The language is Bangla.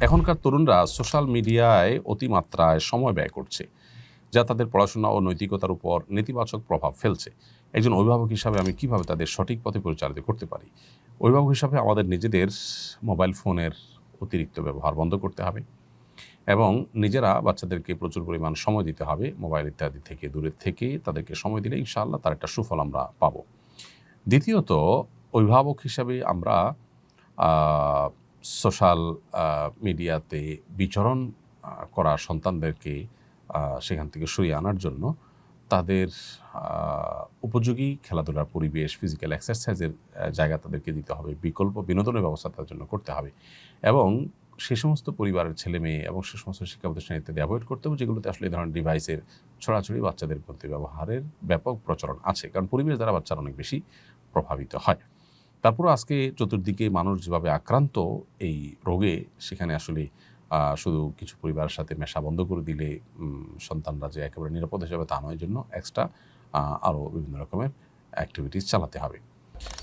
এখনকার তরুণরা সোশ্যাল মিডিয়ায় অতিমাত্রায় সময় ব্যয় করছে, যা তাদের পড়াশোনা ও নৈতিকতার উপর নেতিবাচক প্রভাব ফেলছে। একজন অভিভাবক হিসাবে আমি কিভাবে তাদের সঠিক পথে পরিচালিত করতে পারি? অভিভাবক হিসাবে আমাদের নিজেদের মোবাইল ফোনের অতিরিক্ত ব্যবহার বন্ধ করতে হবে এবং নিজেরা বাচ্চাদেরকে প্রচুর পরিমাণ সময় দিতে হবে। মোবাইল ইত্যাদি থেকে দূরে থেকে তাদেরকে সময় দিলে ইনশাআল্লাহ তার একটা সুফল আমরা পাবো। দ্বিতীয়ত, অভিভাবক হিসাবে আমরা সোশ্যাল মিডিয়াতে বিচরণ করা সন্তানদেরকে সেখান থেকে সরিয়ে আনার জন্য তাদের উপযোগী খেলাধুলার পরিবেশ, ফিজিক্যাল এক্সারসাইজের জায়গা তাদেরকে দিতে হবে, বিকল্প বিনোদনের ব্যবস্থা তাদের জন্য করতে হবে এবং সে সমস্ত পরিবারের ছেলে মেয়ে এবং সে সমস্ত শিক্ষা প্রতিষ্ঠান ইত্যাদি অ্যাভয়েড করতে হবে যেগুলোতে আসলে এই ধরনের ডিভাইসের ছড়াছড়ি বাচ্চাদের প্রতি ব্যবহারের ব্যাপক প্রচলন আছে, কারণ পরিবেশ দ্বারা বাচ্চারা অনেক বেশি প্রভাবিত হয়। তারপরও আজকে চতুর্দিকে মানুষ যেভাবে আক্রান্ত এই রোগে, সেখানে আসলে শুধু কিছু পরিবারের সাথে মেশা বন্ধ করে দিলে সন্তানরা যে একেবারে নিরাপদ হিসাবে তা নয়, জন্য এক্সট্রা আরও বিভিন্ন রকমের অ্যাক্টিভিটিস চালাতে হবে।